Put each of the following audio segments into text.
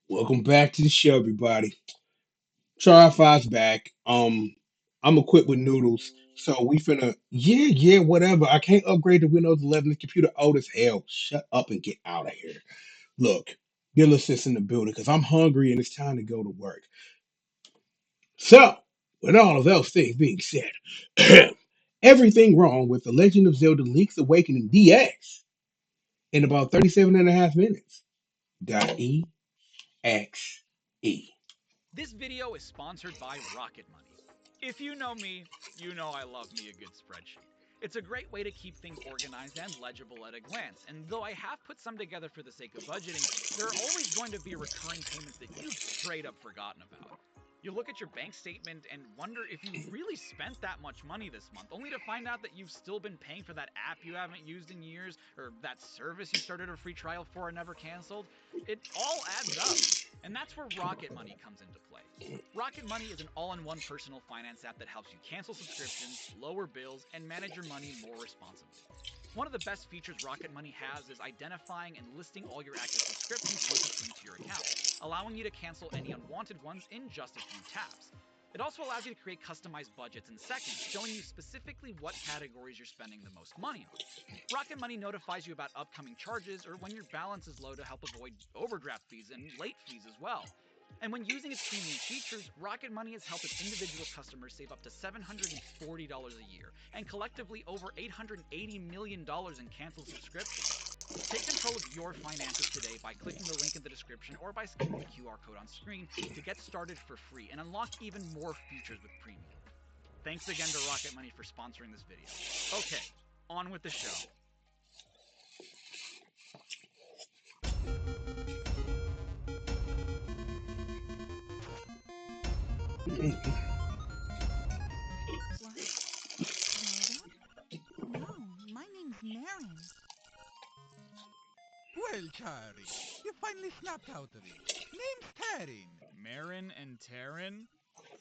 Welcome back to the show, everybody. Try Five's back. I'm equipped with noodles, so we finna whatever. I can't upgrade to Windows 11. The computer old as hell. Shut up and get out of here. Look, Bill assists in the building because I'm hungry and it's time to go to work. So, with all of those things being said, everything wrong with The Legend of Zelda Link's Awakening DX in about 37 and a half minutes. .exe. This video is sponsored by Rocket Money. If you know me, you know I love me a good spreadsheet. It's a great way to keep things organized and legible at a glance, and though I have put some together for the sake of budgeting, there are always going to be recurring payments that you've straight up forgotten about. You look at your bank statement and wonder if you really spent that much money this month, only to find out that you've still been paying for that app you haven't used in years, or that service you started a free trial for and never canceled. It all adds up. And that's where Rocket Money comes into play. Rocket Money is an all in one personal finance app that helps you cancel subscriptions, lower bills, and manage your money more responsibly. One of the best features Rocket Money has is identifying and listing all your active subscriptions once it's linked to your account, allowing you to cancel any unwanted ones in just a few taps. It also allows you to create customized budgets in seconds, showing you specifically what categories you're spending the most money on. Rocket Money notifies you about upcoming charges or when your balance is low to help avoid overdraft fees and late fees as well. And when using its premium features, Rocket Money has helped its individual customers save up to $740 a year and collectively over $880 million in canceled subscriptions. Take control of your finances today by clicking the link in the description or by scanning the QR code on screen to get started for free and unlock even more features with premium. Thanks again to Rocket Money for sponsoring this video. Okay, on with the show. What? Zelda? No, my name's Marin. Well, Charlie, you finally snapped out of it. Name's Tarin. Marin and Terran?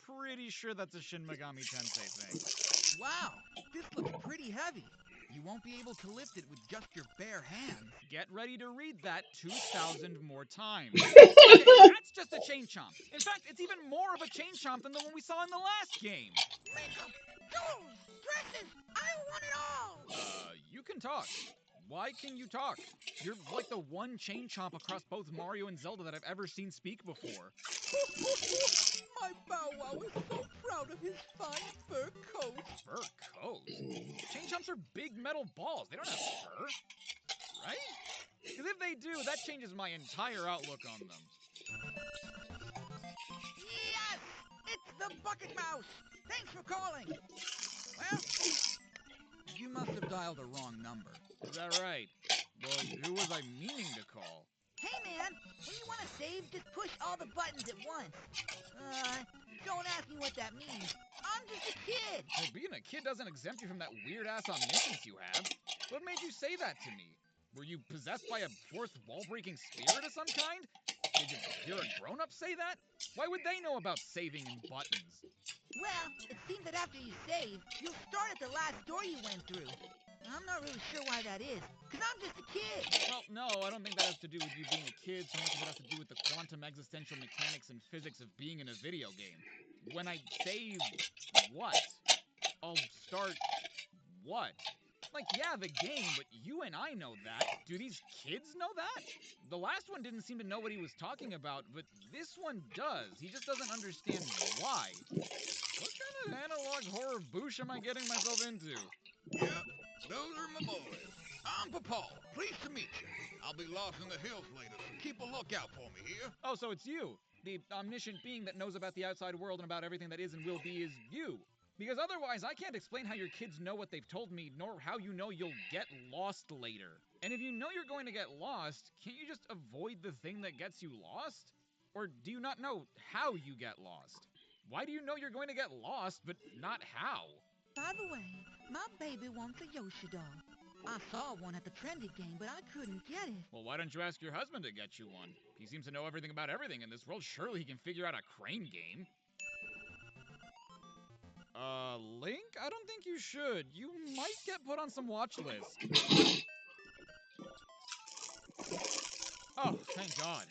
Pretty sure that's a Shin Megami Tensei thing. Wow, this looks pretty heavy. You won't be able to lift it with just your bare hands. Get ready to read that 2,000 more times. Okay, that's just a chain chomp. In fact, it's even more of a chain chomp than the one we saw in the last game. Makeup, jewels, dresses, I want it all! You can talk. Why can you talk? You're like the one chain chomp across both Mario and Zelda that I've ever seen speak before. My Bow Wow is so proud of his fine fur coat. Fur coat? Chain chomps are big metal balls. They don't have fur. Right? Because if they do, that changes my entire outlook on them. Yes! It's the Bucket Mouse! Thanks for calling! Well, you must have dialed the wrong number. Is that right? Well, who was I meaning to call? Hey man, when you want to save, just push all the buttons at once. Don't ask me what that means. I'm just a kid. Well, being a kid doesn't exempt you from that weird-ass omniscience you have. What made you say that to me? Were you possessed by a fourth wall-breaking spirit of some kind? Did you hear a grown-up say that? Why would they know about saving and buttons? Well, it seems that after you save, you'll start at the last door you went through. I'm not really sure why that is, because I'm just a kid. Well, no, I don't think that has to do with you being a kid so much as it has to do with the quantum existential mechanics and physics of being in a video game. When I save what? I'll start what? Like, yeah, the game, but you and I know that. Do these kids know that? The last one didn't seem to know what he was talking about, but this one does. He just doesn't understand why. What kind of analog horror boosh am I getting myself into? Yep, those are my boys. I'm Papa. Pleased to meet you. I'll be lost in the hills later, so keep a lookout for me here. Oh, so it's you. The omniscient being that knows about the outside world and about everything that is and will be is you. Because otherwise, I can't explain how your kids know what they've told me, nor how you know you'll get lost later. And if you know you're going to get lost, can't you just avoid the thing that gets you lost? Or do you not know how you get lost? Why do you know you're going to get lost, but not how? By the way, my baby wants a Yoshi doll. I saw one at the Trended game, but I couldn't get it. Well, why don't you ask your husband to get you one? He seems to know everything about everything in this world. Surely he can figure out a crane game. Link? I don't think you should. You might get put on some watch lists. Oh, thank God.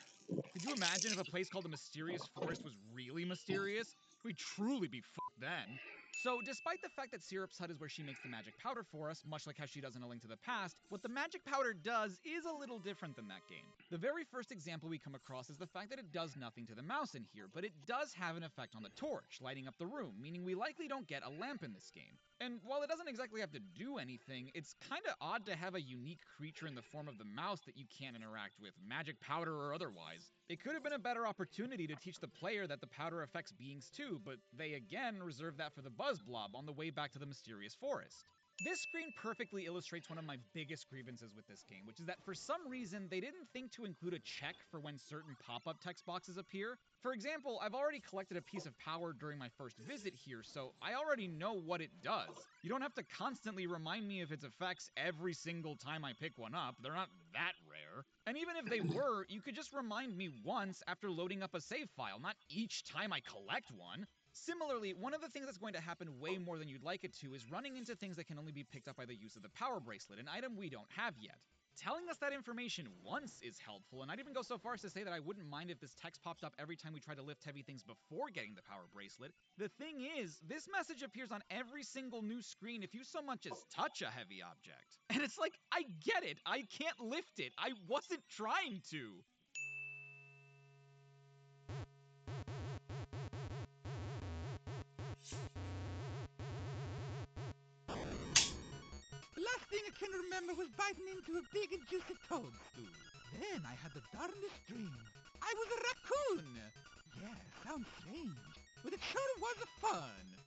Could you imagine if a place called the Mysterious Forest was really mysterious? We'd truly be fucked then. So, despite the fact that Syrup's Hut is where she makes the magic powder for us, much like how she does in A Link to the Past, what the magic powder does is a little different than that game. The very first example we come across is the fact that it does nothing to the mouse in here, but it does have an effect on the torch, lighting up the room, meaning we likely don't get a lamp in this game. And while it doesn't exactly have to do anything, it's kinda odd to have a unique creature in the form of the mouse that you can't interact with, magic powder or otherwise. It could have been a better opportunity to teach the player that the powder affects beings too, but they again reserved that for the buzz blob on the way back to the mysterious forest. This screen perfectly illustrates one of my biggest grievances with this game, which is that for some reason they didn't think to include a check for when certain pop-up text boxes appear. For example, I've already collected a piece of power during my first visit here, so I already know what it does. You don't have to constantly remind me of its effects every single time I pick one up, they're not that rare. And even if they were, you could just remind me once after loading up a save file, not each time I collect one. Similarly, one of the things that's going to happen way more than you'd like it to is running into things that can only be picked up by the use of the power bracelet, an item we don't have yet. Telling us that information once is helpful, and I'd even go so far as to say that I wouldn't mind if this text popped up every time we try to lift heavy things before getting the power bracelet. The thing is, this message appears on every single new screen if you so much as touch a heavy object. And it's like, I get it, I can't lift it, I wasn't trying to. The last thing I can remember was biting into a big and juicy toadstool. Then I had the darndest dream. I was a raccoon. Yeah, sounds strange, but it sure was fun.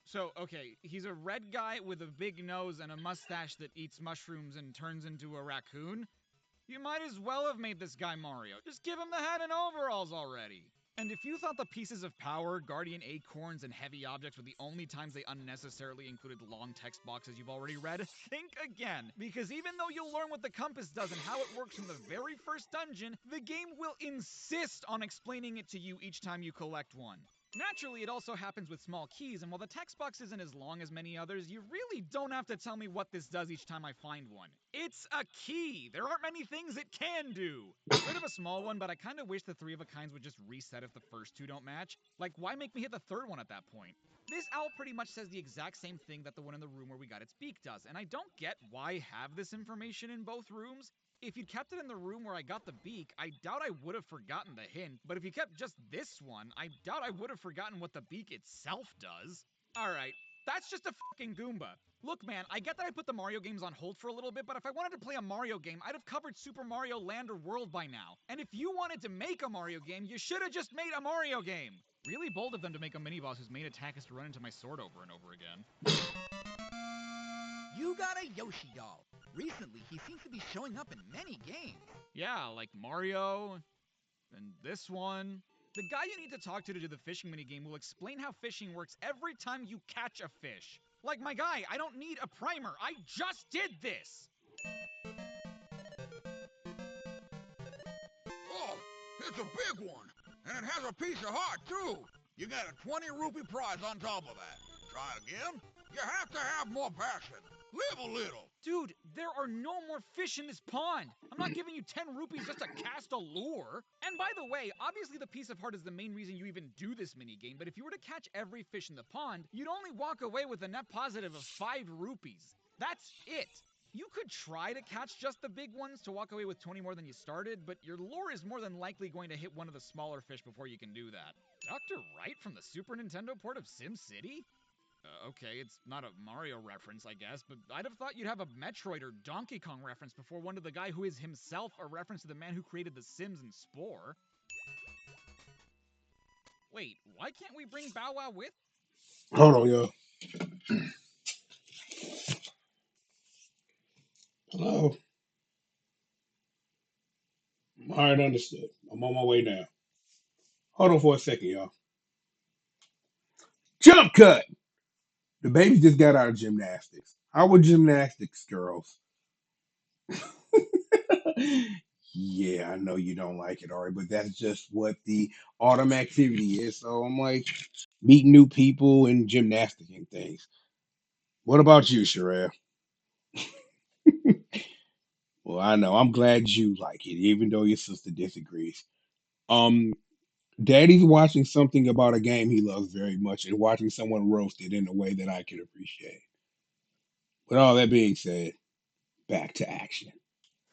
So, okay, he's a red guy with a big nose and a mustache that eats mushrooms and turns into a raccoon? You might as well have made this guy Mario. Just give him the hat and overalls already. And if you thought the pieces of power, guardian acorns, and heavy objects were the only times they unnecessarily included long text boxes you've already read, think again. Because even though you'll learn what the compass does and how it works from the very first dungeon, the game will insist on explaining it to you each time you collect one. Naturally, it also happens with small keys, and while the text box isn't as long as many others, you really don't have to tell me what this does each time I find one. It's a key! There aren't many things it can do! Bit of a small one, but I kinda wish the three of a kinds would just reset if the first two don't match. Like, why make me hit the third one at that point? This owl pretty much says the exact same thing that the one in the room where we got its beak does, and I don't get why have this information in both rooms. If you'd kept it in the room where I got the beak, I doubt I would have forgotten the hint, but if you kept just this one, I doubt I would have forgotten what the beak itself does. Alright, that's just a fucking Goomba. Look, man, I get that I put the Mario games on hold for a little bit, but if I wanted to play a Mario game, I'd have covered Super Mario Land or World by now. And if you wanted to make a Mario game, you should have just made a Mario game. Really bold of them to make a mini-boss whose main attack is to run into my sword over and over again. You got a Yoshi doll. Recently, he seems to be showing up in many games. Yeah, like Mario, and this one. The guy you need to talk to do the fishing minigame will explain how fishing works every time you catch a fish. Like, my guy, I don't need a primer. I just did this! Oh, it's a big one. And it has a piece of heart, too. You got a 20 rupee prize on top of that. Try again? You have to have more passion. Live a little. Dude, there are no more fish in this pond. I'm not giving you 10 rupees just to cast a lure. And by the way, obviously the piece of heart is the main reason you even do this minigame, but if you were to catch every fish in the pond, you'd only walk away with a net positive of 5 rupees. That's it. You could try to catch just the big ones to walk away with 20 more than you started, but your lure is more than likely going to hit one of the smaller fish before you can do that. Dr. Wright from the Super Nintendo port of SimCity? Okay, it's not a Mario reference, I guess, but I'd have thought you'd have a Metroid or Donkey Kong reference before one to the guy who is himself a reference to the man who created The Sims and Spore. Wait, why can't we bring Bow Wow with? Hold on, yo. Hello. All right, understood. I'm on my way now. Hold on for a second, y'all. Jump cut. The baby just got out of gymnastics. How were gymnastics, girls? Yeah, I know you don't like it, Ari, but that's just what the autumn activity is. So I'm like meeting new people and gymnastics and things. What about you, Sherelle? Well, I know. I'm glad you like it, even though your sister disagrees. Um, Daddy's watching something about a game he loves very much and watching someone roast it in a way that I can appreciate. With all that being said, back to action.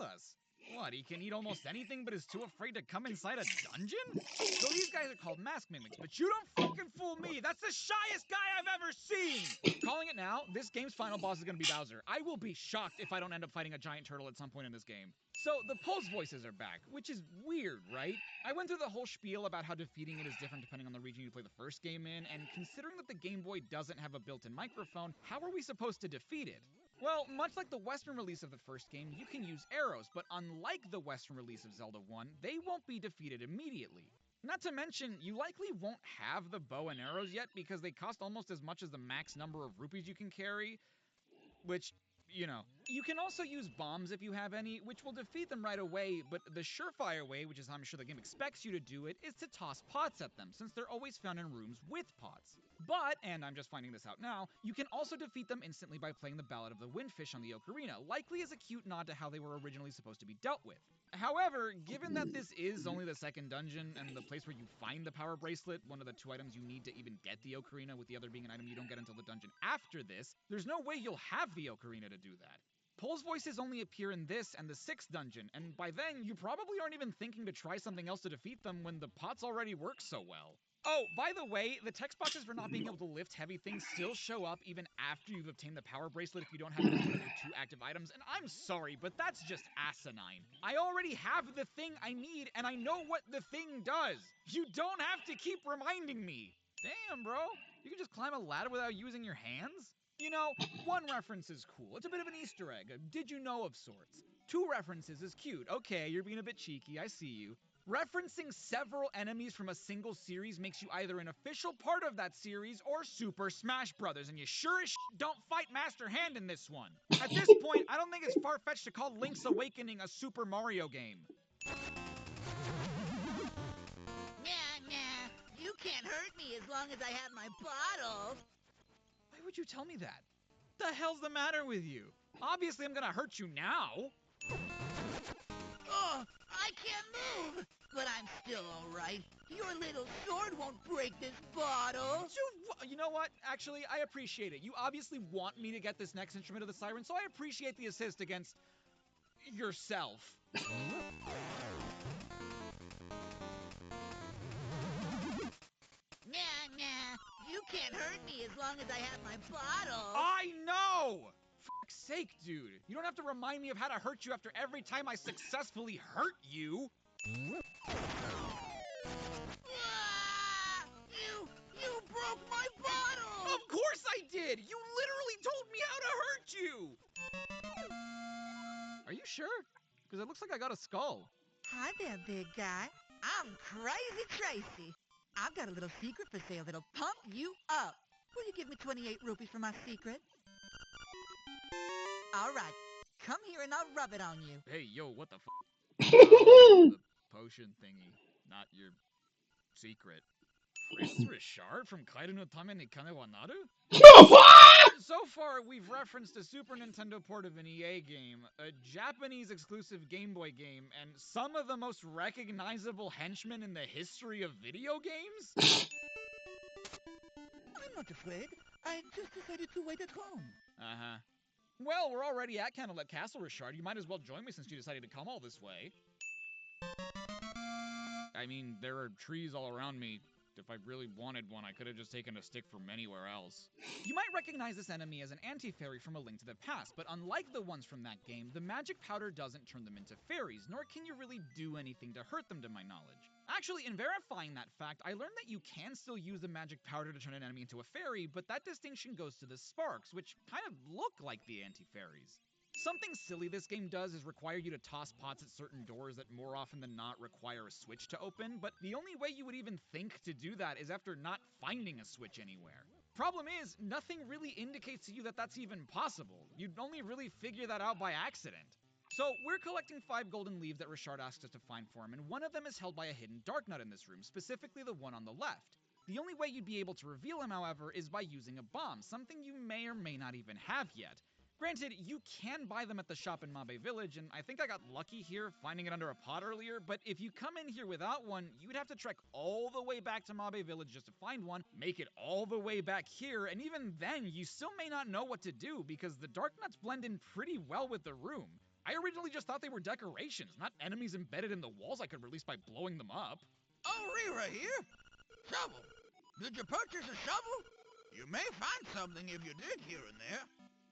Us. What, he can eat almost anything but is too afraid to come inside a dungeon? So these guys are called mask mimics, but you don't fucking fool me! That's the shyest guy I've ever seen! Calling it now, this game's final boss is gonna be Bowser. I will be shocked if I don't end up fighting a giant turtle at some point in this game. So, the pulse voices are back, which is weird, right? I went through the whole spiel about how defeating it is different depending on the region you play the first game in, and considering that the Game Boy doesn't have a built-in microphone, how are we supposed to defeat it? Well, much like the Western release of the first game, you can use arrows, but unlike the Western release of Zelda 1, they won't be defeated immediately. Not to mention, you likely won't have the bow and arrows yet because they cost almost as much as the max number of rupees you can carry, which, you know. You can also use bombs if you have any, which will defeat them right away, but the surefire way, which is how I'm sure the game expects you to do it, is to toss pots at them, since they're always found in rooms with pots. But, and I'm just finding this out now, you can also defeat them instantly by playing the Ballad of the Windfish on the Ocarina, likely as a cute nod to how they were originally supposed to be dealt with. However, given that this is only the second dungeon and the place where you find the power bracelet, one of the two items you need to even get the ocarina, with the other being an item you don't get until the dungeon after this, there's no way you'll have the ocarina to do that. Pole's voices only appear in this and the sixth dungeon, and by then, you probably aren't even thinking to try something else to defeat them when the pots already work so well. Oh, by the way, the text boxes for not being able to lift heavy things still show up even after you've obtained the power bracelet if you don't have it as one of your two active items, and I'm sorry, but that's just asinine. I already have the thing I need, and I know what the thing does. You don't have to keep reminding me. Damn, bro. You can just climb a ladder without using your hands? You know, one reference is cool. It's a bit of an Easter egg, a did you know of sorts. Two references is cute. Okay, you're being a bit cheeky, I see you. Referencing several enemies from a single series makes you either an official part of that series or Super Smash Brothers, and you sure as don't fight Master Hand in this one. At this point, I don't think it's far-fetched to call Link's Awakening a Super Mario game. Nah, nah. You can't hurt me as long as I have my bottle. Why would you tell me that? The hell's the matter with you? Obviously, I'm gonna hurt you now. Oh, I can't move. But I'm still alright. Your little sword won't break this bottle. Dude, you know what? Actually, I appreciate it. You obviously want me to get this next instrument of the siren, so I appreciate the assist against yourself. Nah, nah. You can't hurt me as long as I have my bottle. I know! For fuck's sake, dude. You don't have to remind me of how to hurt you after every time I successfully hurt you. Ah! You broke my bottle! Of course I did! You literally told me how to hurt you! Are you sure? Because it looks like I got a skull. Hi there, big guy. I'm Crazy Tracy. I've got a little secret for sale that'll pump you up. Will you give me 28 rupees for my secret? All right. Come here and I'll rub it on you. Hey, yo, what the the potion thingy, not your secret. Prince Richard from Kaido no Tame ni Kane wa Naru? So far, we've referenced a Super Nintendo port of an EA game, a Japanese exclusive Game Boy game, and some of the most recognizable henchmen in the history of video games? I'm not afraid. I just decided to wait at home. Uh-huh. Well, we're already at Candlelit Castle, Richard. You might as well join me since you decided to come all this way. I mean, there are trees all around me. If I really wanted one, I could have just taken a stick from anywhere else. You might recognize this enemy as an anti-fairy from A Link to the Past, but unlike the ones from that game, the magic powder doesn't turn them into fairies, nor can you really do anything to hurt them to my knowledge. Actually, in verifying that fact, I learned that you can still use the magic powder to turn an enemy into a fairy, but that distinction goes to the sparks, which kind of look like the anti-fairies. Something silly this game does is require you to toss pots at certain doors that more often than not require a switch to open, but the only way you would even think to do that is after not finding a switch anywhere. Problem is, nothing really indicates to you that that's even possible. You'd only really figure that out by accident. So, we're collecting 5 golden leaves that Richard asked us to find for him, and one of them is held by a hidden dark nut in this room, specifically the one on the left. The only way you'd be able to reveal him, however, is by using a bomb, something you may or may not even have yet. Granted, you can buy them at the shop in Mabe Village, and I think I got lucky here finding it under a pot earlier, but if you come in here without one, you'd have to trek all the way back to Mabe Village just to find one, make it all the way back here, and even then, you still may not know what to do because the dark nuts blend in pretty well with the room. I originally just thought they were decorations, not enemies embedded in the walls I could release by blowing them up. Oh, Rira here. Shovel. Did you purchase a shovel? You may find something if you dig here and there.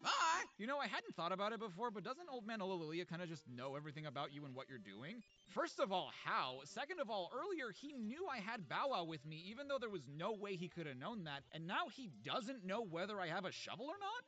Bye! You know, I hadn't thought about it before, but doesn't Old Man Ololilia kind of just know everything about you and what you're doing? First of all, how? Second of all, earlier he knew I had Bow Wow with me, even though there was no way he could have known that, and now he doesn't know whether I have a shovel or not?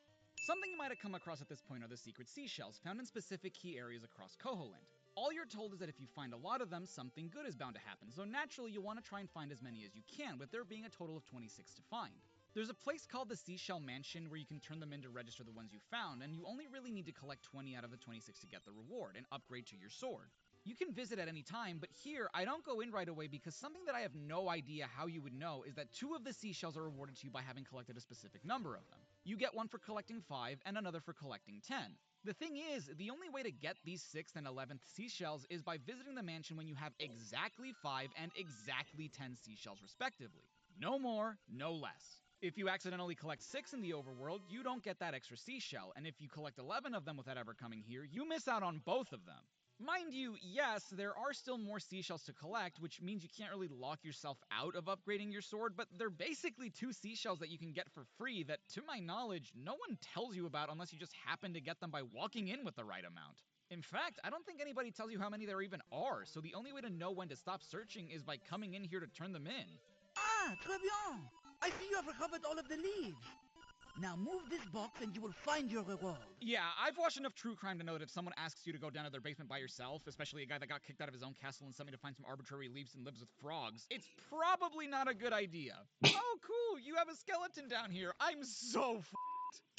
Something you might have come across at this point are the secret seashells, found in specific key areas across Koholint. All you're told is that if you find a lot of them, something good is bound to happen, so naturally you'll want to try and find as many as you can, with there being a total of 26 to find. There's a place called the Seashell Mansion where you can turn them in to register the ones you found, and you only really need to collect 20 out of the 26 to get the reward, and upgrade to your sword. You can visit at any time, but here, I don't go in right away because something that I have no idea how you would know is that 2 of the seashells are rewarded to you by having collected a specific number of them. You get one for collecting 5, and another for collecting 10. The thing is, the only way to get these 6th and 11th seashells is by visiting the mansion when you have exactly 5 and exactly 10 seashells respectively. No more, no less. If you accidentally collect 6 in the overworld, you don't get that extra seashell, and if you collect 11 of them without ever coming here, you miss out on both of them. Mind you, yes, there are still more seashells to collect, which means you can't really lock yourself out of upgrading your sword, but they're basically 2 seashells that you can get for free that, to my knowledge, no one tells you about unless you just happen to get them by walking in with the right amount. In fact, I don't think anybody tells you how many there even are, so the only way to know when to stop searching is by coming in here to turn them in. Ah, très bien. I see you have recovered all of the leaves. Now move this box and you will find your reward. Yeah, I've watched enough true crime to know that if someone asks you to go down to their basement by yourself, especially a guy that got kicked out of his own castle and sent me to find some arbitrary leaves and lives with frogs, it's probably not a good idea. Oh, cool, you have a skeleton down here. I'm so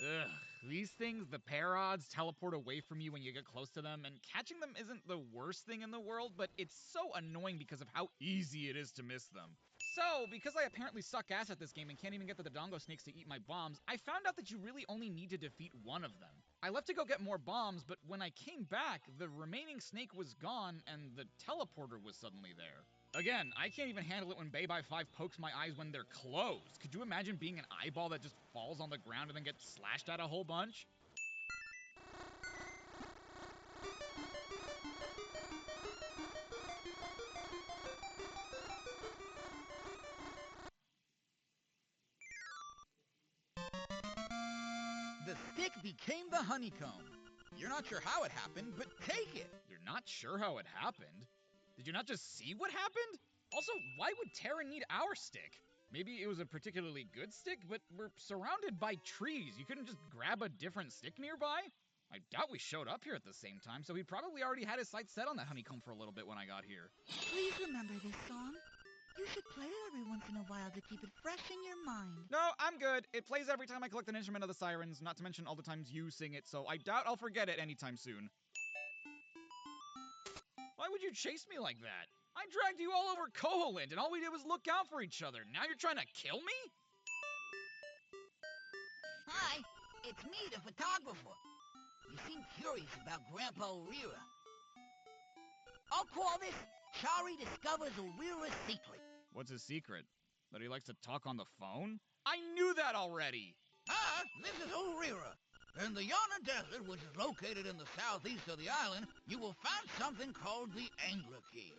Ugh, these things, the parods, teleport away from you when you get close to them, and catching them isn't the worst thing in the world, but it's so annoying because of how easy it is to miss them. So, because I apparently suck ass at this game and can't even get the Dodongo snakes to eat my bombs, I found out that you really only need to defeat one of them. I left to go get more bombs, but when I came back, the remaining snake was gone and the teleporter was suddenly there. Again, I can't even handle it when Bay by 5 pokes my eyes when they're closed. Could you imagine being an eyeball that just falls on the ground and then gets slashed at a whole bunch? The stick became the honeycomb. You're not sure how it happened, but take it. You're not sure how it happened? Did you not just see what happened? Also, why would Terra need our stick? Maybe it was a particularly good stick, but we're surrounded by trees. You couldn't just grab a different stick nearby? I doubt we showed up here at the same time, so he probably already had his sights set on that honeycomb for a little bit when I got here. Please remember this song. You should play it every once in a while to keep it fresh in your mind. No, I'm good. It plays every time I collect an instrument of the sirens, not to mention all the times you sing it, so I doubt I'll forget it anytime soon. Why would you chase me like that? I dragged you all over Koholint, and all we did was look out for each other. Now you're trying to kill me? Hi, it's me, the photographer. You seem curious about Grandpa Rira. I'll call this Chari Discovers Rira's Secret. What's his secret? That he likes to talk on the phone? I knew that already! This is Ulrira. In the Yana Desert, which is located in the southeast of the island, you will find something called the Angler Key.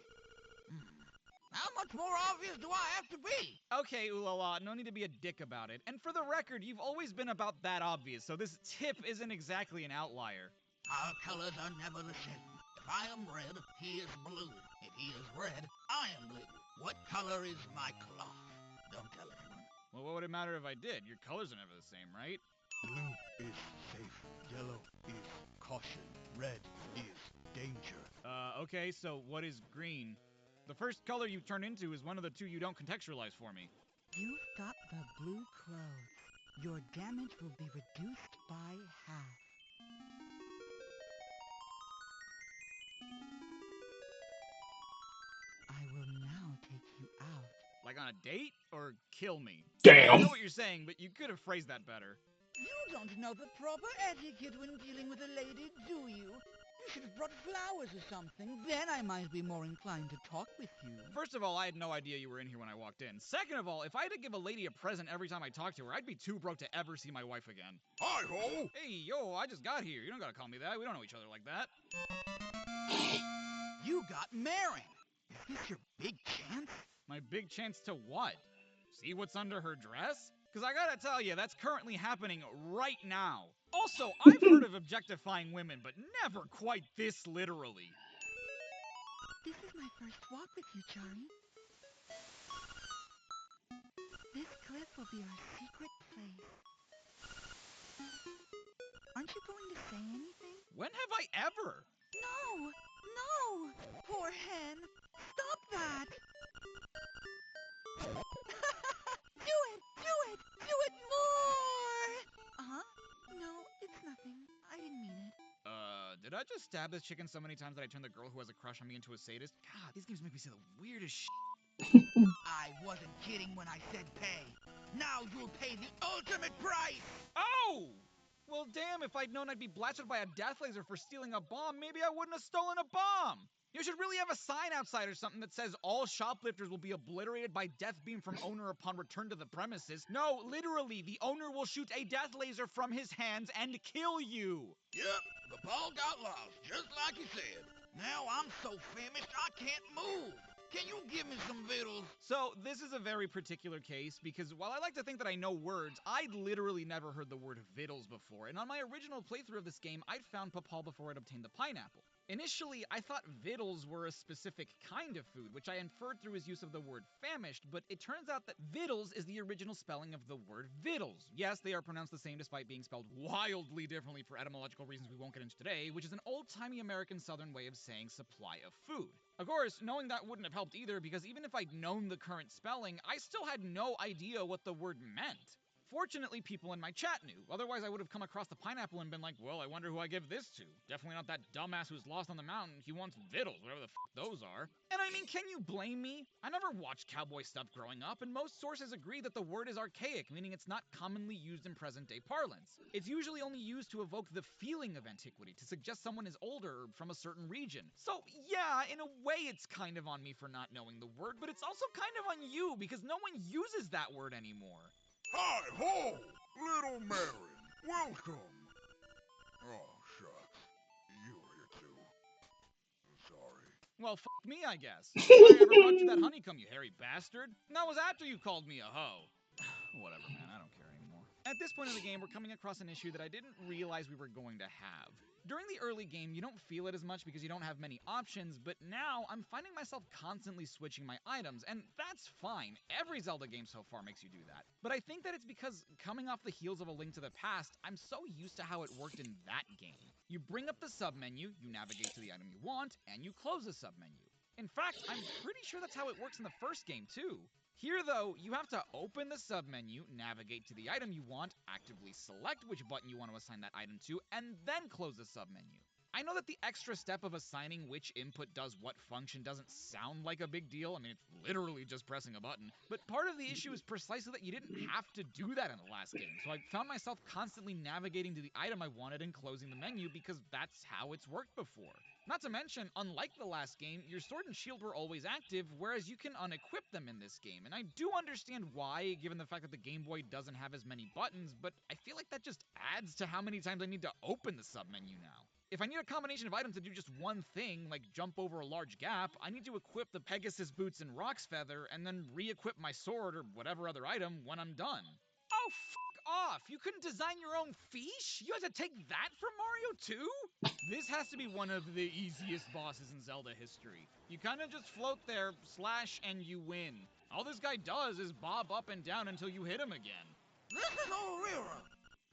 How much more obvious do I have to be? Okay, Ulala, no need to be a dick about it. And for the record, you've always been about that obvious, so this tip isn't exactly an outlier. Our colors are never the same. If I am red, he is blue. If he is red, I am blue. What color is my cloth? Don't tell anyone. Well, what would it matter if I did? Your colors are never the same, right? Blue is safe. Yellow is caution. Red is danger. Okay, so what is green? The first color you turn into is one of the 2 you don't contextualize for me. You've got the blue clothes. Your damage will be reduced by half. I will now take you out. Like on a date? Or kill me? I Damn. know what you're saying, but you could have phrased that better. You don't know the proper etiquette when dealing with a lady, do you? You should have brought flowers or something. Then I might be more inclined to talk with you. First of all, I had no idea you were in here when I walked in. Second of all, if I had to give a lady a present every time I talked to her, I'd be too broke to ever see my wife again. Hi-ho! Hey, yo, I just got here. You don't gotta call me that. We don't know each other like that. You got Marin. Is this your big chance? My big chance to what? See what's under her dress? Because I gotta tell you, that's currently happening right now. Also, I've heard of objectifying women, but never quite this literally. This is my first walk with you, Chari. This cliff will be our secret place. Aren't you going to say anything? When have I ever? No! No! Poor hen! Stop that! Do it! Do it! Do it more! Uh-huh. No, it's nothing. I didn't mean it. Did I just stab this chicken so many times that I turned the girl who has a crush on me into a sadist? God, these games make me say the weirdest shit. I wasn't kidding when I said pay. Now you'll pay the ultimate price! Oh! Well, damn, if I'd known I'd be blasted by a death laser for stealing a bomb, maybe I wouldn't have stolen a bomb! You should really have a sign outside or something that says all shoplifters will be obliterated by death beam from owner upon return to the premises. No, literally, the owner will shoot a death laser from his hands and kill you! Yep, the ball got lost, just like you said. Now I'm so famished I can't move. Can you give me some vittles? So, this is a very particular case, because while I like to think that I know words, I'd literally never heard the word vittles before, and on my original playthrough of this game, I'd found papal before I'd obtained the pineapple. Initially, I thought vittles were a specific kind of food, which I inferred through his use of the word famished, but it turns out that vittles is the original spelling of the word vittles. Yes, they are pronounced the same despite being spelled wildly differently for etymological reasons we won't get into today, which is an old-timey American Southern way of saying supply of food. Of course, knowing that wouldn't have helped either, because even if I'd known the current spelling, I still had no idea what the word meant. Fortunately, people in my chat knew, otherwise I would have come across the pineapple and been like, well, I wonder who I give this to. Definitely not that dumbass who's lost on the mountain. He wants vittles, whatever the f those are. And I mean, can you blame me? I never watched cowboy stuff growing up, and most sources agree that the word is archaic, meaning it's not commonly used in present-day parlance. It's usually only used to evoke the feeling of antiquity, to suggest someone is older or from a certain region. So yeah, in a way it's kind of on me for not knowing the word, but it's also kind of on you, because no one uses that word anymore. Hi-ho! Little Marin, welcome! Oh, shucks. You were here too. I'm sorry. Well, f me, I guess. Why I ever brought you that honeycomb, you hairy bastard? And that was after you called me a hoe. Whatever, man, I don't care anymore. At this point in the game, we're coming across an issue that I didn't realize we were going to have. During the early game, you don't feel it as much because you don't have many options, but now I'm finding myself constantly switching my items, and that's fine. Every Zelda game so far makes you do that. But I think that it's because, coming off the heels of A Link to the Past, I'm so used to how it worked in that game. You bring up the submenu, you navigate to the item you want, and you close the submenu. In fact, I'm pretty sure that's how it works in the first game, too. Here, though, you have to open the submenu, navigate to the item you want, actively select which button you want to assign that item to, and then close the submenu. I know that the extra step of assigning which input does what function doesn't sound like a big deal. I mean, it's literally just pressing a button. But part of the issue is precisely that you didn't have to do that in the last game. So I found myself constantly navigating to the item I wanted and closing the menu because that's how it's worked before. Not to mention, unlike the last game, your sword and shield were always active, whereas you can unequip them in this game. And I do understand why, given the fact that the Game Boy doesn't have as many buttons, but I feel like that just adds to how many times I need to open the submenu now. If I need a combination of items to do just one thing, like jump over a large gap, I need to equip the Pegasus boots and Rock's feather, and then re-equip my sword or whatever other item when I'm done. Oh, f*** off! You couldn't design your own fiche? You had to take that from Mario 2? This has to be one of the easiest bosses in Zelda history. You kind of just float there, slash, and you win. All this guy does is bob up and down until you hit him again. This is O'Reara.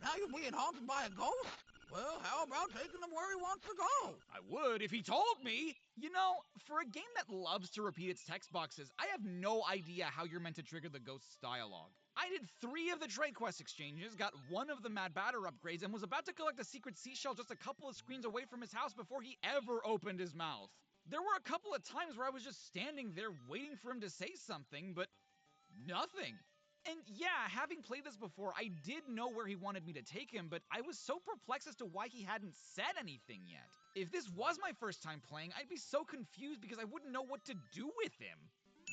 Now you're being haunted by a ghost? Well, how about taking him where he wants to go? I would if he told me! You know, for a game that loves to repeat its text boxes, I have no idea how you're meant to trigger the ghost's dialogue. I did 3 of the trade quest exchanges, got 1 of the Mad Batter upgrades, and was about to collect a secret seashell just a couple of screens away from his house before he ever opened his mouth. There were a couple of times where I was just standing there waiting for him to say something, but nothing. And yeah, having played this before, I did know where he wanted me to take him, but I was so perplexed as to why he hadn't said anything yet. If this was my first time playing, I'd be so confused because I wouldn't know what to do with him.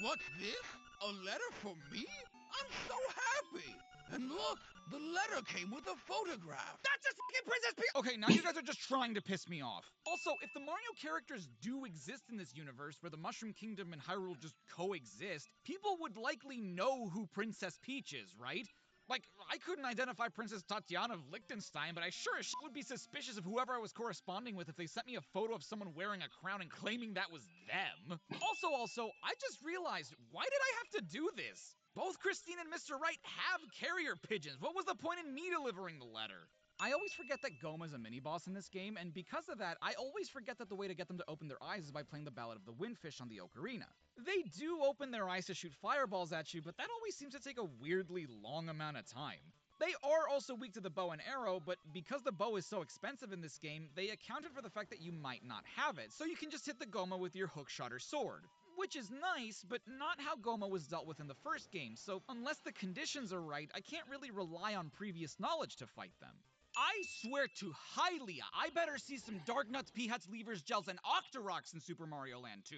What's this? A letter for me? I'm so happy! And look, the letter came with a photograph. That's just fucking Princess Peach! Okay, now you guys are just trying to piss me off. Also, if the Mario characters do exist in this universe where the Mushroom Kingdom and Hyrule just coexist, people would likely know who Princess Peach is, right? Like, I couldn't identify Princess Tatiana of Liechtenstein, but I sure as shit would be suspicious of whoever I was corresponding with if they sent me a photo of someone wearing a crown and claiming that was them. Also, I just realized, why did I have to do this? Both Christine and Mr. Wright have carrier pigeons. What was the point in me delivering the letter? I always forget that Goma's a mini-boss in this game, and because of that, I always forget that the way to get them to open their eyes is by playing the Ballad of the Windfish on the Ocarina. They do open their eyes to shoot fireballs at you, but that always seems to take a weirdly long amount of time. They are also weak to the bow and arrow, but because the bow is so expensive in this game, they accounted for the fact that you might not have it, so you can just hit the Goma with your hookshot or sword. Which is nice, but not how Goma was dealt with in the first game, so unless the conditions are right, I can't really rely on previous knowledge to fight them. I swear to Hylia, I better see some Dark Nuts, Peanuts, Levers, Gels, and Octoroks in Super Mario Land 2.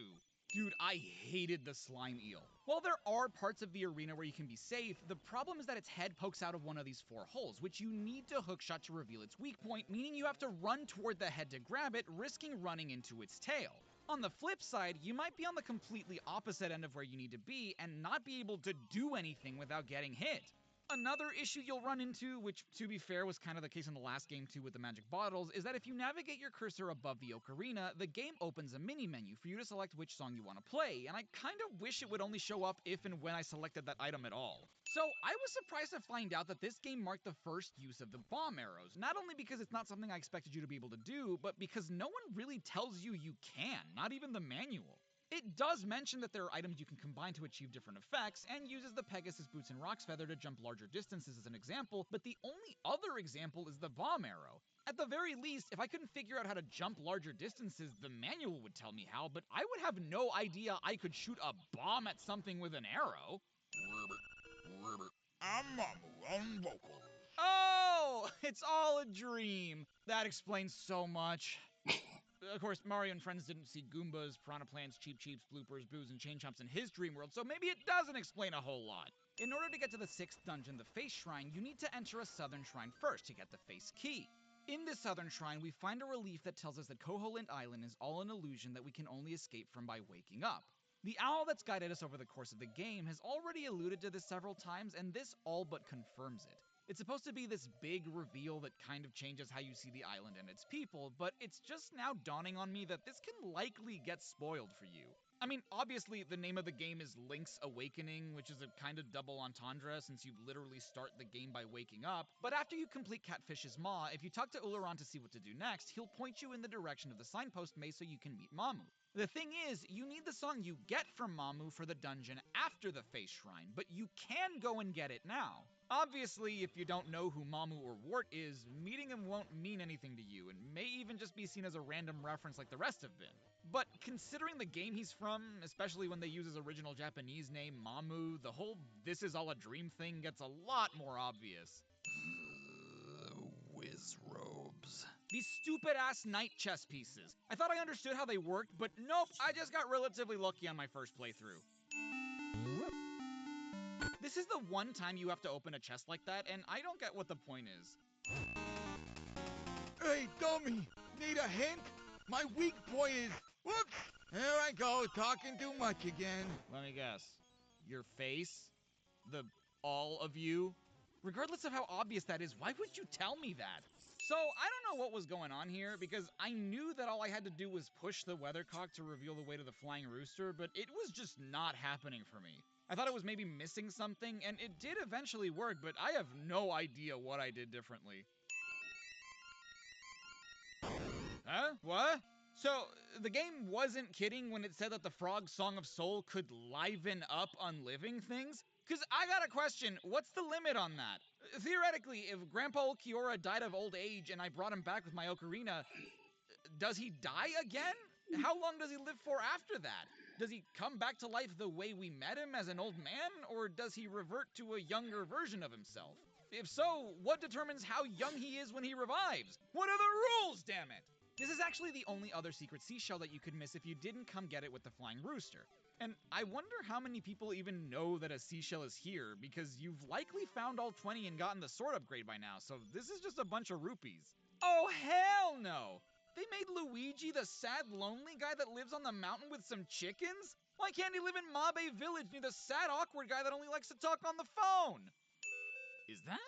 Dude, I hated the slime eel. While there are parts of the arena where you can be safe, the problem is that its head pokes out of one of these 4 holes, which you need to hookshot to reveal its weak point, meaning you have to run toward the head to grab it, risking running into its tail. On the flip side, you might be on the completely opposite end of where you need to be and not be able to do anything without getting hit. Another issue you'll run into, which to be fair was kind of the case in the last game too with the magic bottles, is that if you navigate your cursor above the ocarina, the game opens a mini menu for you to select which song you want to play, and I kind of wish it would only show up if and when I selected that item at all. So I was surprised to find out that this game marked the first use of the bomb arrows, not only because it's not something I expected you to be able to do, but because no one really tells you you can, not even the manual. It does mention that there are items you can combine to achieve different effects, and uses the Pegasus Boots and Rock's Feather to jump larger distances as an example, but the only other example is the bomb arrow. At the very least, if I couldn't figure out how to jump larger distances, the manual would tell me how, but I would have no idea I could shoot a bomb at something with an arrow. I'm Mamu on vocals. Oh, it's all a dream. That explains so much. Of course, Mario and friends didn't see Goombas, Piranha Plants, Cheep Cheeps, Bloopers, Boos, and Chain Chomps in his dream world, so maybe it doesn't explain a whole lot. In order to get to the 6th dungeon, the Face Shrine, you need to enter a southern shrine first to get the Face Key. In this southern shrine, we find a relief that tells us that Koholint Island is all an illusion that we can only escape from by waking up. The owl that's guided us over the course of the game has already alluded to this several times, and this all but confirms it. It's supposed to be this big reveal that kind of changes how you see the island and its people, but it's just now dawning on me that this can likely get spoiled for you. I mean, obviously, the name of the game is Link's Awakening, which is a kind of double entendre since you literally start the game by waking up, but after you complete Catfish's Maw, if you talk to Ullaran to see what to do next, he'll point you in the direction of the signpost maze so you can meet Mamu. The thing is, you need the song you get from Mamu for the dungeon after the Face Shrine, but you can go and get it now. Obviously, if you don't know who Mamu or Wart is, meeting him won't mean anything to you, and may even just be seen as a random reference like the rest have been. But considering the game he's from, especially when they use his original Japanese name, Mamu, the whole "this is all a dream" thing gets a lot more obvious. Whiz robes. These stupid-ass knight chess pieces. I thought I understood how they worked, but nope, I just got relatively lucky on my first playthrough. This is the one time you have to open a chest like that, and I don't get what the point is. Hey, dummy! Need a hint? My weak point is... Whoops! There I go, talking too much again. Let me guess. Your face? The all of you? Regardless of how obvious that is, why would you tell me that? So, I don't know what was going on here, because I knew that all I had to do was push the weathercock to reveal the way to the flying rooster, but it was just not happening for me. I thought it was maybe missing something, and it did eventually work, but I have no idea what I did differently. Huh? What? So, the game wasn't kidding when it said that the Frog Song of Soul could liven up unliving things? Cause I got a question, what's the limit on that? Theoretically, if Grandpa Ulquiorra died of old age and I brought him back with my ocarina, does he die again? How long does he live for after that? Does he come back to life the way we met him as an old man, or does he revert to a younger version of himself? If so, what determines how young he is when he revives? What are the rules, damn it? This is actually the only other secret seashell that you could miss if you didn't come get it with the flying rooster. And I wonder how many people even know that a seashell is here, because you've likely found all 20 and gotten the sword upgrade by now, so this is just a bunch of rupees. Oh hell no! They made Luigi the sad, lonely guy that lives on the mountain with some chickens? Why can't he live in Mabe Village near the sad, awkward guy that only likes to talk on the phone? Is that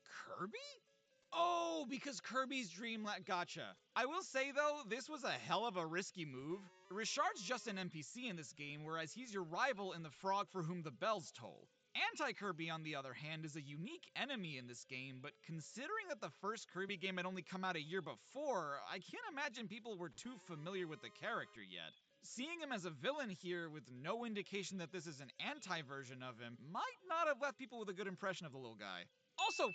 Kirby? Oh, because Kirby's Dreamland. Gotcha. I will say though, this was a hell of a risky move. Richard's just an NPC in this game, whereas he's your rival in The Frog for Whom the Bells Toll. Anti-Kirby, on the other hand, is a unique enemy in this game, but considering that the first Kirby game had only come out a year before, I can't imagine people were too familiar with the character yet. Seeing him as a villain here with no indication that this is an anti-version of him might not have left people with a good impression of the little guy. Also,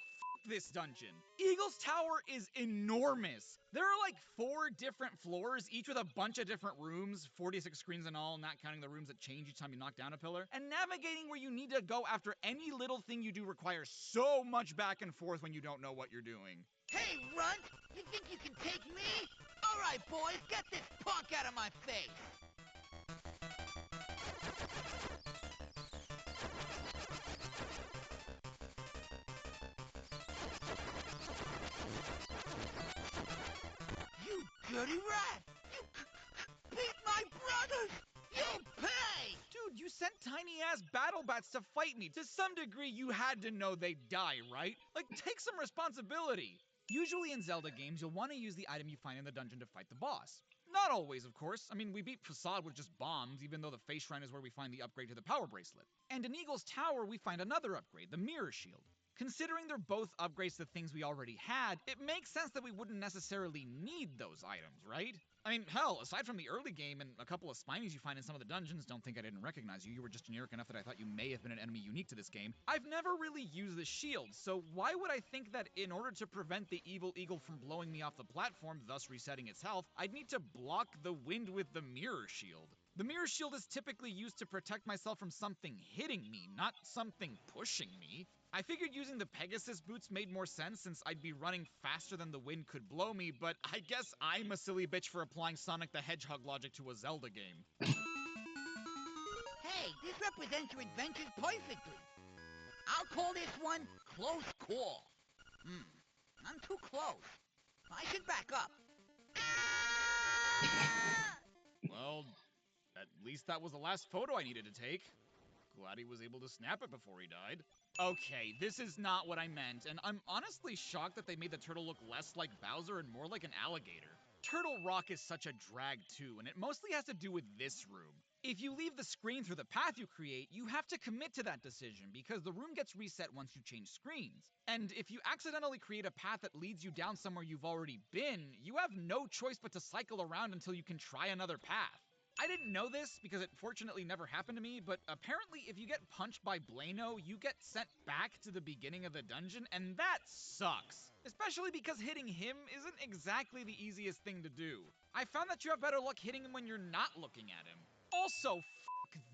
this dungeon. Eagle's Tower is enormous. There are like 4 different floors, each with a bunch of different rooms, 46 screens in all, not counting the rooms that change each time you knock down a pillar. And navigating where you need to go after any little thing you do requires so much back and forth when you don't know what you're doing. Hey, Runt! You think you can take me? Alright, boys, get this punk out of my face! You dirty rat! You beat my brothers! You'll pay! Dude, you sent tiny-ass battle bats to fight me. To some degree, you had to know they'd die, right? Like, take some responsibility. Usually in Zelda games, you'll want to use the item you find in the dungeon to fight the boss. Not always, of course. I mean, we beat Facade with just bombs, even though the face shrine is where we find the upgrade to the power bracelet. And in Eagle's Tower, we find another upgrade, the mirror shield. Considering they're both upgrades to things we already had, it makes sense that we wouldn't necessarily need those items, right? I mean, hell, aside from the early game and a couple of spinies you find in some of the dungeons, don't think I didn't recognize you, you were just generic enough that I thought you may have been an enemy unique to this game, I've never really used the shield, so why would I think that in order to prevent the evil eagle from blowing me off the platform, thus resetting its health, I'd need to block the wind with the mirror shield? The mirror shield is typically used to protect myself from something hitting me, not something pushing me. I figured using the Pegasus boots made more sense since I'd be running faster than the wind could blow me, but I guess I'm a silly bitch for applying Sonic the Hedgehog logic to a Zelda game. Hey, this represents your adventures perfectly. I'll call this one Close Call. I'm too close. I should back up. Well, at least that was the last photo I needed to take. Glad he was able to snap it before he died. Okay, this is not what I meant, and I'm honestly shocked that they made the turtle look less like Bowser and more like an alligator. Turtle Rock is such a drag too, and it mostly has to do with this room. If you leave the screen through the path you create, you have to commit to that decision because the room gets reset once you change screens. And if you accidentally create a path that leads you down somewhere you've already been, you have no choice but to cycle around until you can try another path. I didn't know this because it fortunately never happened to me, but apparently if you get punched by Blano, you get sent back to the beginning of the dungeon, and that sucks. Especially because hitting him isn't exactly the easiest thing to do. I found that you have better luck hitting him when you're not looking at him. Also,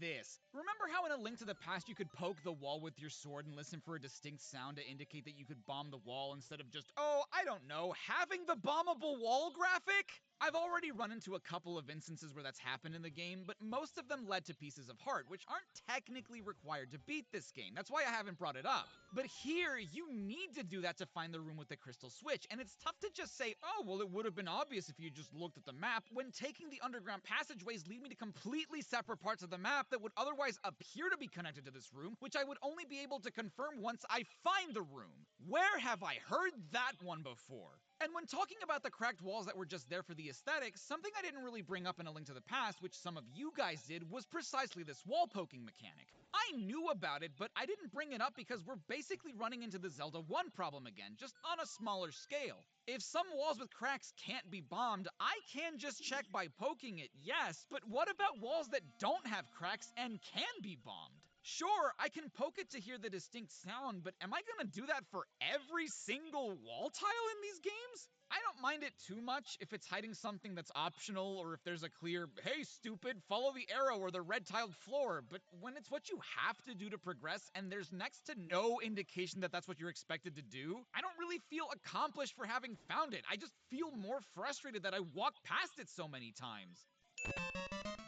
this. Remember how in A Link to the Past you could poke the wall with your sword and listen for a distinct sound to indicate that you could bomb the wall instead of just, oh, I don't know, having the bombable wall graphic? I've already run into a couple of instances where that's happened in the game, but most of them led to pieces of heart, which aren't technically required to beat this game. That's why I haven't brought it up. But here, you need to do that to find the room with the crystal switch, and it's tough to just say, oh, well, it would have been obvious if you just looked at the map, when taking the underground passageways lead me to completely separate parts of the map that would otherwise appear to be connected to this room, which I would only be able to confirm once I find the room. Where have I heard that one before? And when talking about the cracked walls that were just there for the aesthetics, something I didn't really bring up in A Link to the Past, which some of you guys did, was precisely this wall poking mechanic. I knew about it, but I didn't bring it up because we're basically running into the Zelda 1 problem again, just on a smaller scale. If some walls with cracks can't be bombed, I can just check by poking it, yes, but what about walls that don't have cracks and can be bombed? Sure, I can poke it to hear the distinct sound, but am I gonna do that for every single wall tile in these games? I don't mind it too much if it's hiding something that's optional or if there's a clear, hey stupid, follow the arrow or the red tiled floor, but when it's what you have to do to progress and there's next to no indication that that's what you're expected to do, I don't really feel accomplished for having found it. I just feel more frustrated that I walked past it so many times.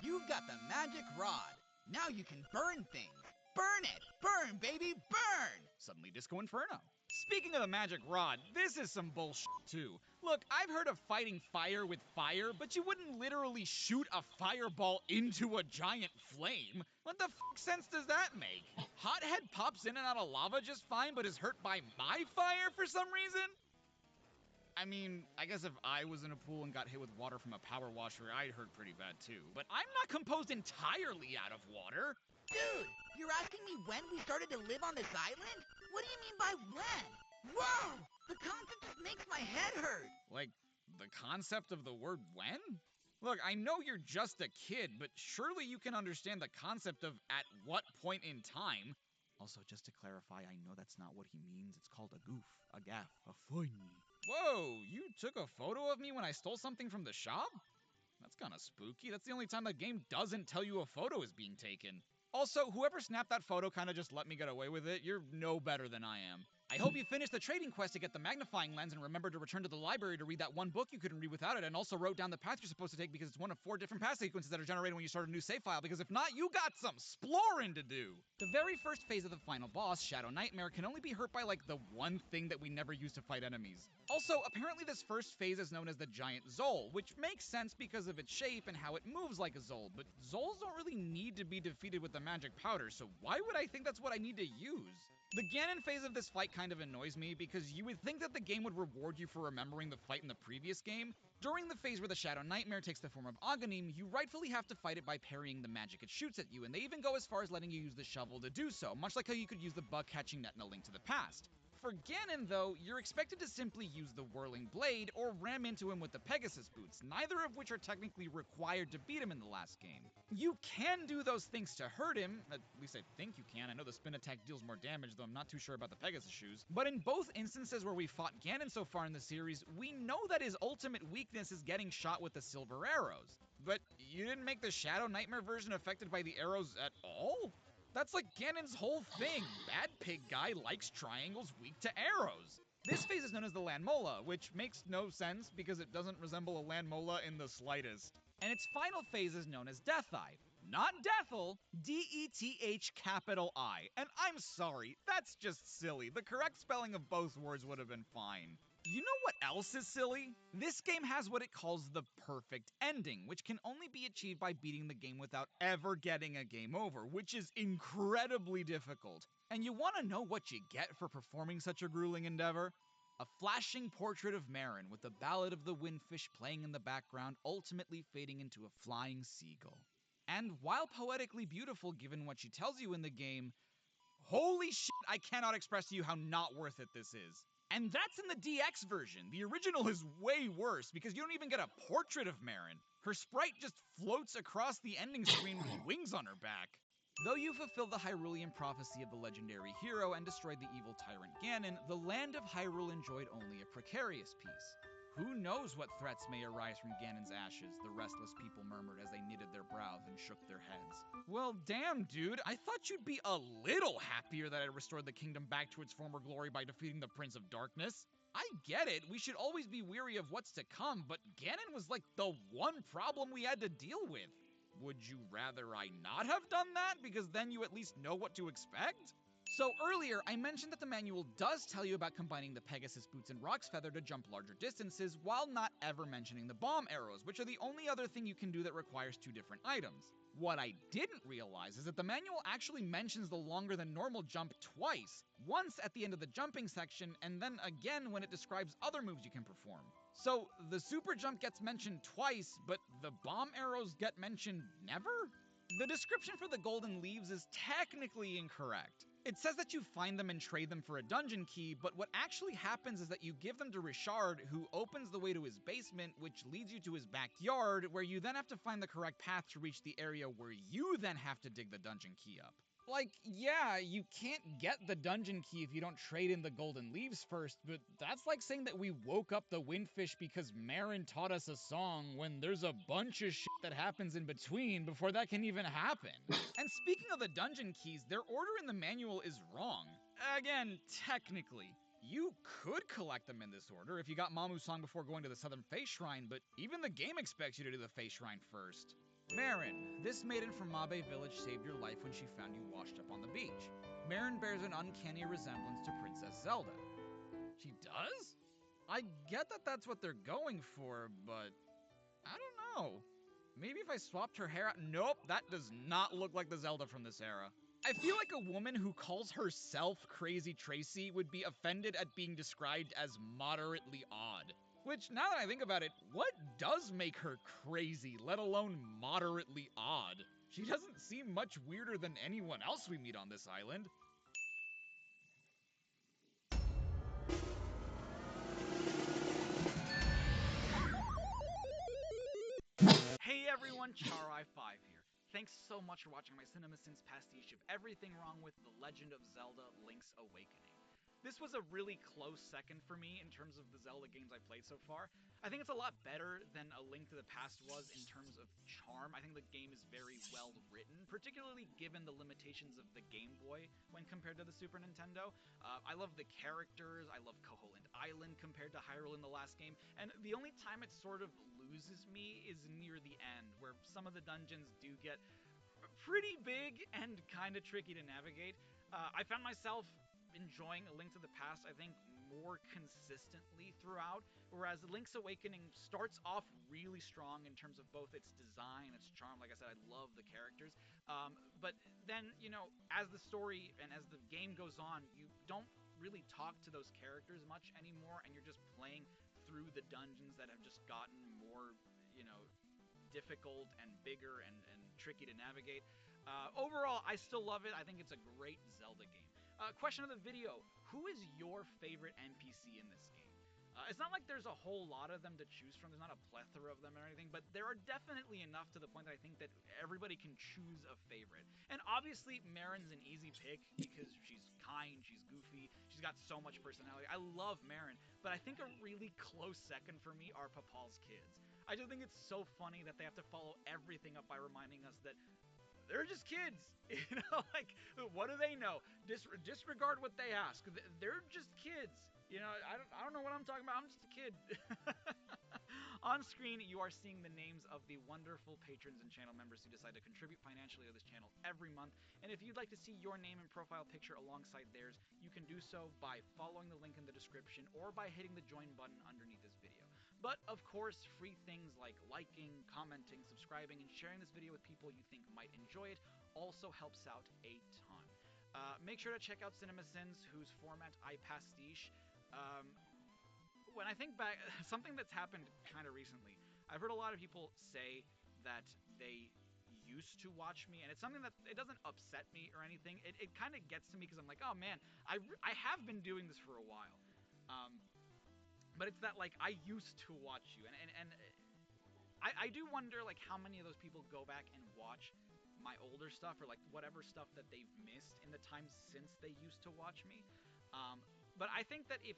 You've got the magic rod. Now you can burn things. Burn it! Burn, baby, burn! Suddenly Disco Inferno. Speaking of the magic rod, this is some bullshit too. Look, I've heard of fighting fire with fire, but you wouldn't literally shoot a fireball into a giant flame. What the sense does that make? Hothead pops in and out of lava just fine, but is hurt by my fire for some reason? I mean, I guess if I was in a pool and got hit with water from a power washer, I'd hurt pretty bad too. But I'm not composed entirely out of water. Dude, you're asking me when we started to live on this island? What do you mean by when? Whoa! The concept just makes my head hurt. Like, the concept of the word when? Look, I know you're just a kid, but surely you can understand the concept of at what point in time. Also, just to clarify, I know that's not what he means. It's called a goof, a gaff, a funny. Whoa, you took a photo of me when I stole something from the shop? That's kinda spooky. That's the only time the game doesn't tell you a photo is being taken. Also, whoever snapped that photo kinda just let me get away with it. You're no better than I am. I hope you finished the trading quest to get the magnifying lens and remembered to return to the library to read that one book you couldn't read without it, and also wrote down the path you're supposed to take because it's one of 4 different path sequences that are generated when you start a new save file, because if not, you got some exploring to do! The very first phase of the final boss, Shadow Nightmare, can only be hurt by like the one thing that we never use to fight enemies. Also, apparently this first phase is known as the Giant Zol, which makes sense because of its shape and how it moves like a Zol, but Zols don't really need to be defeated with the magic powder, so why would I think that's what I need to use? The Ganon phase of this fight kind of annoys me because you would think that the game would reward you for remembering the fight in the previous game. During the phase where the Shadow Nightmare takes the form of Aghanim, you rightfully have to fight it by parrying the magic it shoots at you, and they even go as far as letting you use the shovel to do so, much like how you could use the bug-catching net in A Link to the Past. For Ganon, though, you're expected to simply use the Whirling Blade or ram into him with the Pegasus Boots, neither of which are technically required to beat him in the last game. You can do those things to hurt him, at least I think you can. I know the spin attack deals more damage, though I'm not too sure about the Pegasus shoes. But in both instances where we fought Ganon so far in the series, we know that his ultimate weakness is getting shot with the silver arrows. But you didn't make the Shadow Nightmare version affected by the arrows at all? That's like Ganon's whole thing. Bad pig guy likes triangles weak to arrows. This phase is known as the Landmola, which makes no sense because it doesn't resemble a Landmola in the slightest. And its final phase is known as Death-Eye. Not Deathel, D-E-T-H capital I. And I'm sorry, that's just silly. The correct spelling of both words would have been fine. You know what else is silly? This game has what it calls the perfect ending, which can only be achieved by beating the game without ever getting a game over, which is incredibly difficult. And you want to know what you get for performing such a grueling endeavor? A flashing portrait of Marin with the Ballad of the Windfish playing in the background, ultimately fading into a flying seagull. And while poetically beautiful given what she tells you in the game, holy shit, I cannot express to you how not worth it this is. And that's in the DX version. The original is way worse because you don't even get a portrait of Marin. Her sprite just floats across the ending screen with wings on her back. Though you fulfill the Hyrulean prophecy of the legendary hero and destroyed the evil tyrant Ganon, the land of Hyrule enjoyed only a precarious peace. Who knows what threats may arise from Ganon's ashes, the restless people murmured as they knitted their brows and shook their heads. Well, damn, dude, I thought you'd be a little happier that I restored the kingdom back to its former glory by defeating the Prince of Darkness. I get it, we should always be weary of what's to come, but Ganon was like the one problem we had to deal with. Would you rather I not have done that, because then you at least know what to expect? So earlier, I mentioned that the manual does tell you about combining the Pegasus Boots and Rock's Feather to jump larger distances, while not ever mentioning the bomb arrows, which are the only other thing you can do that requires 2 different items. What I didn't realize is that the manual actually mentions the longer than normal jump twice, once at the end of the jumping section, and then again when it describes other moves you can perform. So the super jump gets mentioned twice, but the bomb arrows get mentioned never? The description for the golden leaves is technically incorrect. It says that you find them and trade them for a dungeon key, but what actually happens is that you give them to Richard, who opens the way to his basement, which leads you to his backyard, where you then have to find the correct path to reach the area where you then have to dig the dungeon key up. Like, yeah, you can't get the dungeon key if you don't trade in the golden leaves first, but that's like saying that we woke up the windfish because Marin taught us a song when there's a bunch of shit that happens in between before that can even happen. And speaking of the dungeon keys, their order in the manual is wrong. Again, technically. You could collect them in this order if you got Mamu's song before going to the Southern Face Shrine, but even the game expects you to do the Face Shrine first. Marin, this maiden from Mabe Village saved your life when she found you washed up on the beach. Marin bears an uncanny resemblance to Princess Zelda. She does? I get that that's what they're going for, but I don't know. Maybe if I swapped her hair out. Nope, that does not look like the Zelda from this era. I feel like a woman who calls herself Crazy Tracy would be offended at being described as moderately odd. Which, now that I think about it, what does make her crazy, let alone moderately odd? She doesn't seem much weirder than anyone else we meet on this island. Hey everyone, Charai5 here. Thanks so much for watching my CinemaSins pastiche of everything wrong with The Legend of Zelda Link's Awakening. This was a really close second for me in terms of the Zelda games I played so far. I think it's a lot better than A Link to the Past was in terms of charm. I think the game is very well written, particularly given the limitations of the Game Boy when compared to the Super Nintendo. I love the characters, I love Koholint Island compared to Hyrule in the last game, and the only time it sort of loses me is near the end, where some of the dungeons do get pretty big and kind of tricky to navigate. I found myself enjoying A Link to the Past, I think, more consistently throughout, whereas Link's Awakening starts off really strong in terms of both its design, its charm. Like I said, I love the characters. But then, as the story and as the game goes on, you don't really talk to those characters much anymore, and you're just playing through the dungeons that have just gotten more, difficult and bigger and tricky to navigate. Overall, I still love it. I think it's a great Zelda game. Question of the video: who is your favorite NPC in this game? It's not like there's a whole lot of them to choose from. There's not a plethora of them or anything, but there are definitely enough to the point that I think that everybody can choose a favorite. And obviously, Marin's an easy pick because she's kind, she's goofy, she's got so much personality. I love Marin, but I think a really close second for me are Papal's kids. I just think it's so funny that they have to follow everything up by reminding us that they're just kids. Like, what do they know? Disregard what they ask. They're just kids. I don't know what I'm talking about. I'm just a kid. On screen, you are seeing the names of the wonderful patrons and channel members who decide to contribute financially to this channel every month. And if you'd like to see your name and profile picture alongside theirs, you can do so by following the link in the description or by hitting the join button underneath this video. But of course, free things like liking, commenting, subscribing, and sharing this video with people you think might enjoy it also helps out a ton. Make sure to check out CinemaSins, whose format I pastiche. Um, when I think back, something that's happened kind of recently, I've heard a lot of people say that they used to watch me, and it's something that it doesn't upset me or anything. It kind of gets to me because I'm like, oh man, I have been doing this for a while. Um, but it's that, like, I used to watch you, and I do wonder, like, how many of those people go back and watch my older stuff, or like whatever stuff that they've missed in the time since they used to watch me. Um, but I think that if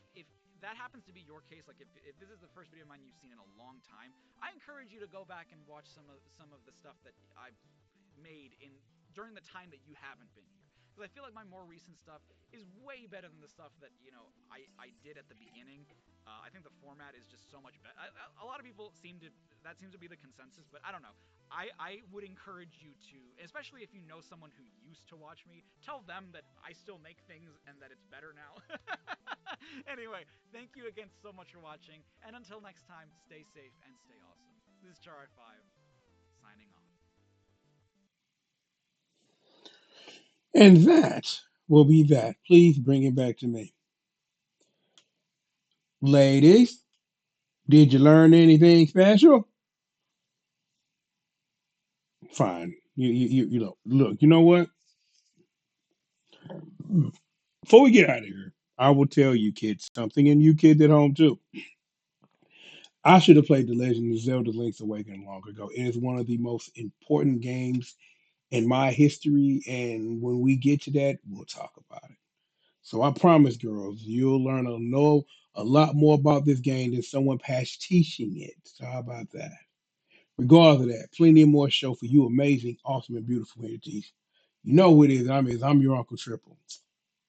that happens to be your case, like if this is the first video of mine you've seen in a long time, I encourage you to go back and watch some of the stuff that I've made in during the time that you haven't been here. Because I feel like my more recent stuff is way better than the stuff that I did at the beginning. I think the format is just so much better. A lot of people seems to be the consensus, but I don't know. I would encourage you to, especially if you know someone who used to watch me, tell them that I still make things and that it's better now. Anyway, thank you again so much for watching, and until next time, stay safe and stay awesome. This is Charai5, signing off. And that will be that. Please bring it back to me. Ladies, did you learn anything special? Fine. Look, you know what? Before we get out of here, I will tell you kids something, and you kids at home too. I should have played The Legend of Zelda Link's Awakening long ago. It is one of the most important games in my history, and when we get to that, we'll talk about it. So I promise, girls, you'll learn to know a lot more about this game than someone past teaching it. So how about that? Regardless of that, plenty more show for you, amazing, awesome, and beautiful entities. You know who it is. I'm your Uncle Triple.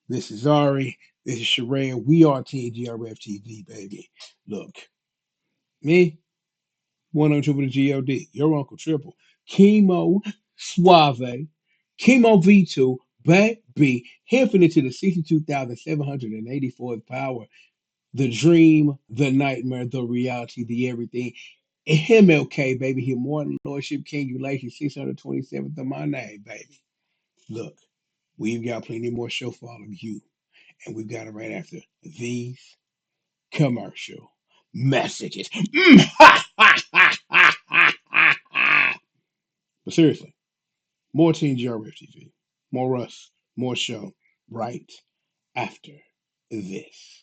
This is Ari. This is Sheree. We are Team GRF TV, baby. Look, me, one on triple the G.O.D. Your Uncle Triple. Chemo Suave. Chemo V2. Baby. Infinite to the 62,784th power. The dream, the nightmare, the reality, the everything. MLK, baby. Here, more Lordship King, you like 627th of my name, baby. Look, we've got plenty more show for all of you. And we've got it right after these commercial messages. Ha, ha, ha, ha, ha, ha, ha. But seriously, more Team GRF TV, more us, more show right after this.